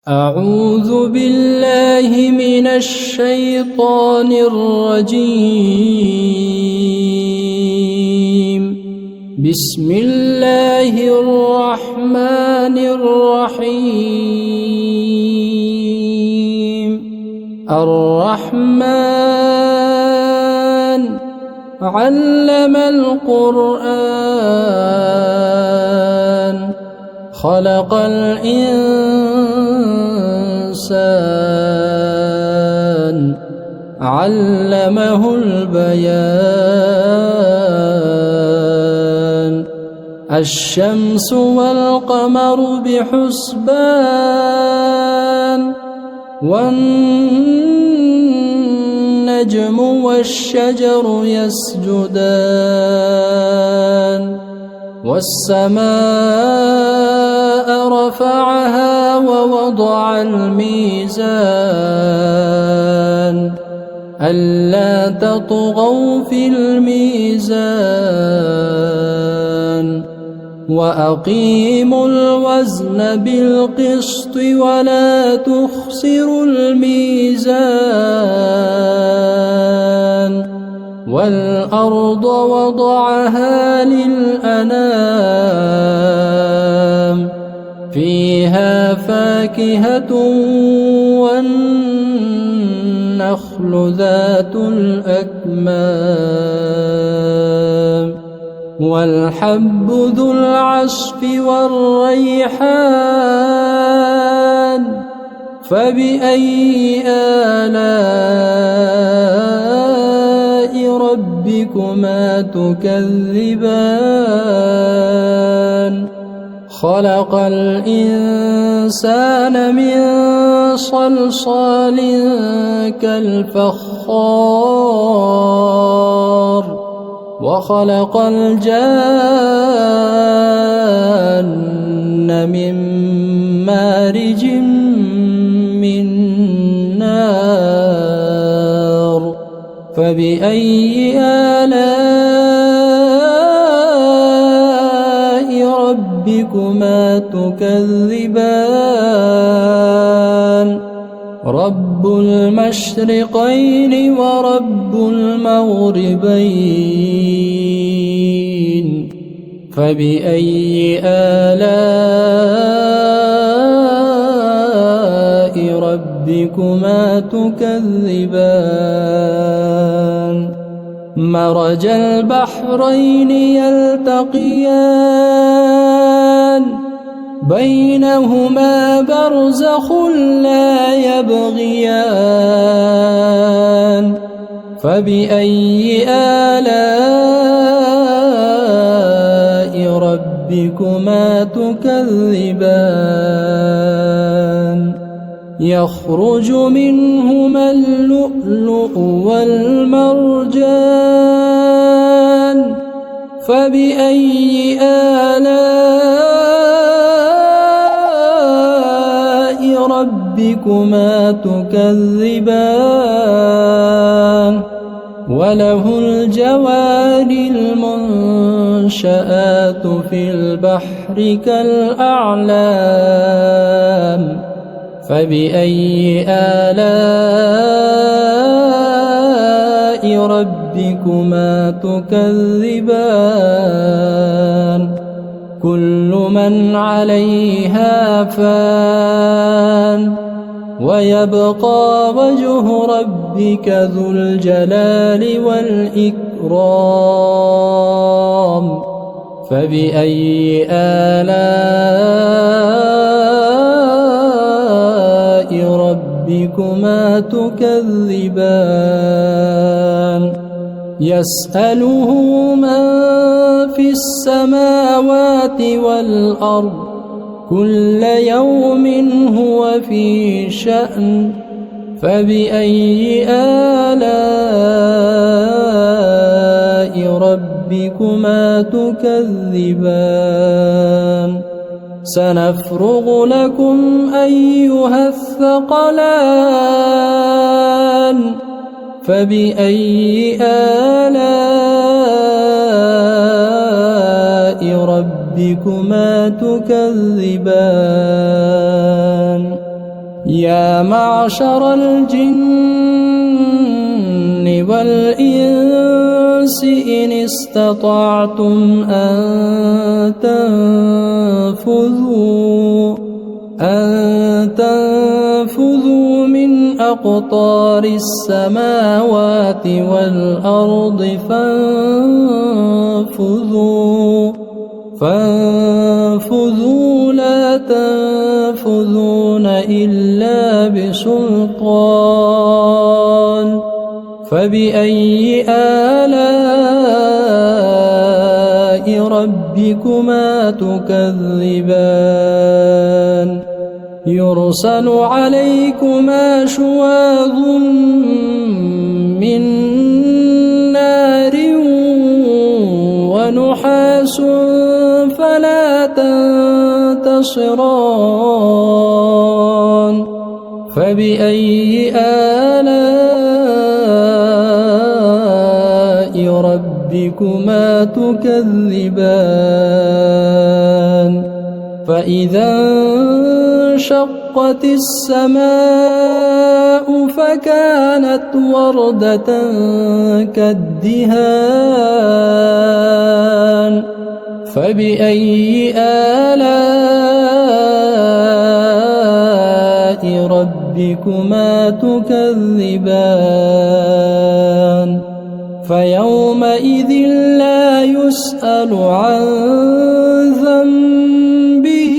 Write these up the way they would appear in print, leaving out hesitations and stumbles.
أعوذ بالله من الشيطان الرجيم. بسم الله الرحمن الرحيم. الرحمن علم القرآن خلق الإنسان علمه البيان. الشمس والقمر بحسبان والنجم والشجر يسجدان والسماء رفعها ووضع الميزان ألا تطغوا في الميزان وأقيموا الوزن بالقسط ولا تخسروا الميزان والأرض وضعها للأنام فيها فاكهة والنخل ذات الأكمام والحب ذو العصف والريحان فبأي آلاء ربكما تكذبان. خلق الإنسان من صلصال كالفخار وخلق الجان من مارج من نار فبأي آلاء ربكما تكذبان. رب المشرقين ورب المغربين فبأي آلاء ربكما تكذبان. مرج البحرين يلتقيان بينهما برزخ لا يبغيان فبأي آلاء ربكما تكذبان. يخرج منهما اللؤلؤ والمرجان فبأي آلاء ربكما تكذبان. وله الجوار المنشآت في البحر كالأعلام فبأي آلاء ربكما تكذبان. كل من عليها فان ويبقى وجه ربك ذو الجلال والإكرام فبأي آلاء ربكما تكذبان. يسأله من في السماوات والأرض كل يوم هو في شأن فبأي آلاء ربكما تكذبان. سنفرغ لكم أيها الثقلان فبأي آلاء ربكما تكذبان. يا معشر الجن والإنس إن استطعتم أن تنفذوا من أقطار السماوات والأرض فانفذوا لا تنفذون إلا بسلطان فبأي آلاء ربكما تكذبان يرسل عليكما شواظ من نار ونحاس فلا تنتصران فبأي آلاء ربكما تكذبان فإذا انشقت السماء فكانت وردة كالدهان فبأي آلاء ربكما تكذبان فيومئذ لا يسأل عن ذنبه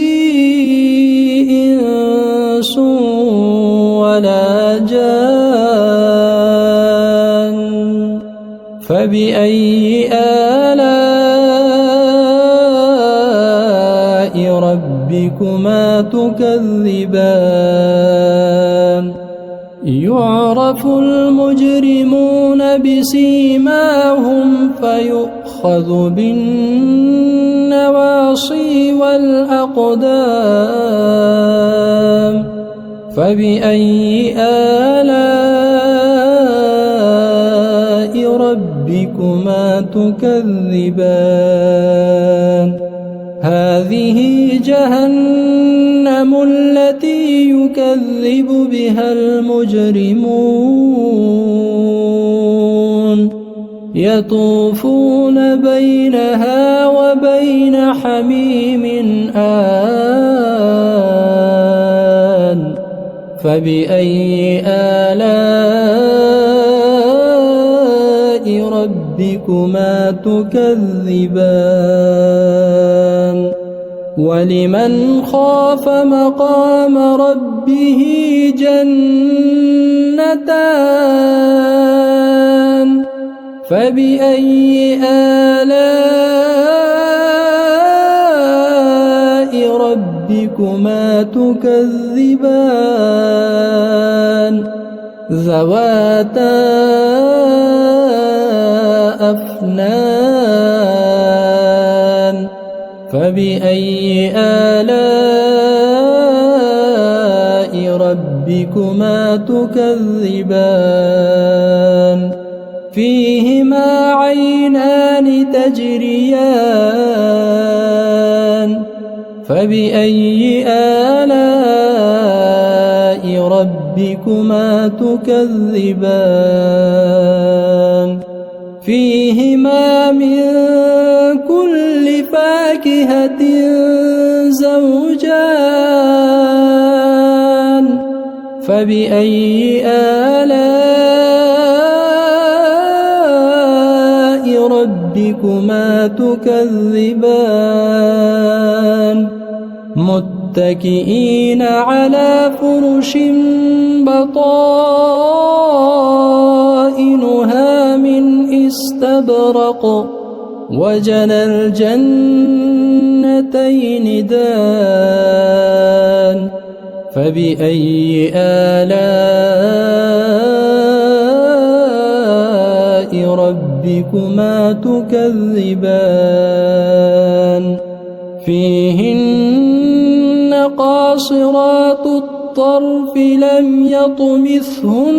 إنس ولا جان فبأي آلاء ربكما تكذبان يعرف المجرمون بسيماهم فيؤخذ بالنواصي والأقدام فبأي آلاء ربكما تكذبان هذه جهنم التي يكذب بها المجرمون يطوفون بينها وبين حميم آن فبأي آلاء ربكما تكذبان ولمن خاف مقام ربه جنتان فبأي آلاء ربكما تكذبان ذواتا أفنان فبأي آلاء ربكما تكذبان فيهما عينان تجريان فبأي آلاء ربكما تكذبان فيهما من كل فاكهة زوجان فبأي آلاء ربكما تكذبان متكئين على فرش بطائنها من استبرق وجنى الجنتين دان فبأي آلاء ربكما تكذبان فيهن قاصرات الطرف لم يطمثهن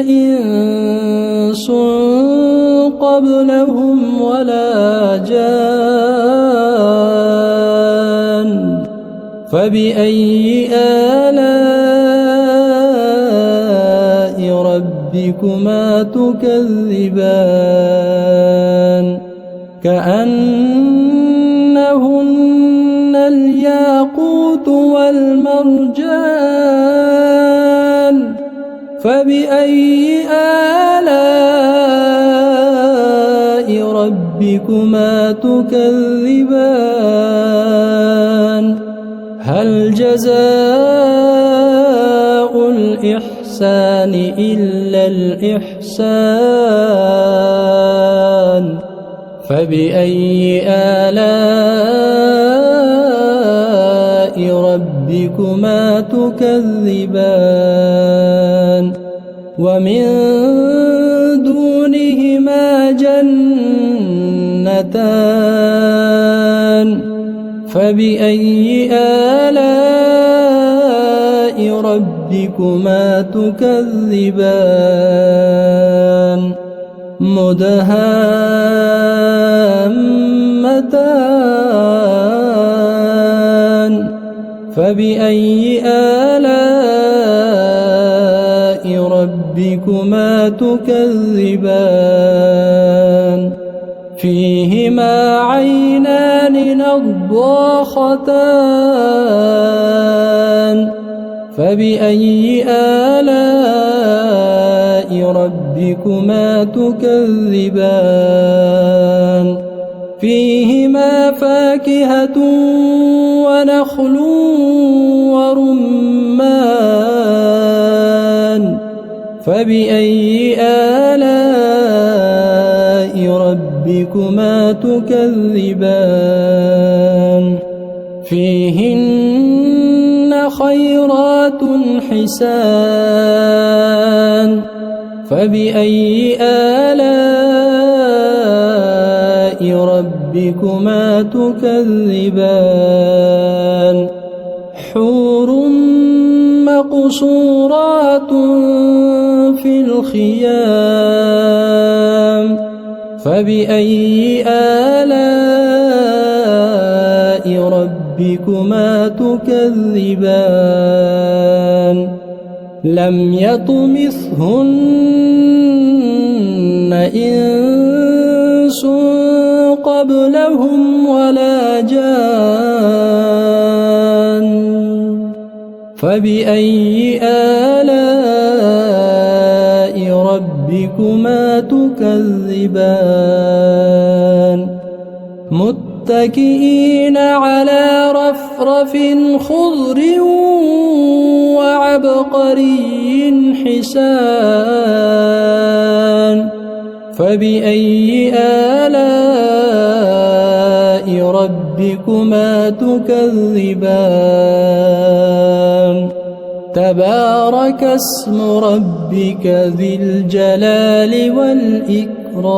إنس قبلهم ولا جان فبأي آلاء ربكما تكذبان كأنهن الياقوت والمرجان فبأي آلاء ربكما تكذبان هل جزاء الإحسان إلا الإحسان فبأي آلاء ربكما تكذبان ومن دونهما جنتان فبأي آلاء ربكما تكذبان مدهامتان فبأي آلاء ربكما تكذبان فيهما عينان نضاختان فبأي آلاء ربكما تكذبان فيهما فاكهة ونخل ورمان فبأي آلاء ربكما تكذبان فيهن خيرات حسان فبأي آلاء ربكما تكذبان حور مقصورات في الخيام فبأي آلاء ربكما تكذبان لم يطمثهن إنس قبلهم ولا جان فبأي آلاء ربكما تكذبان متكئين على رفرف خضر وعبقري حسان فبأي آلاء ربكما تكذبان تبارك اسم ربك ذي الجلال والإكرام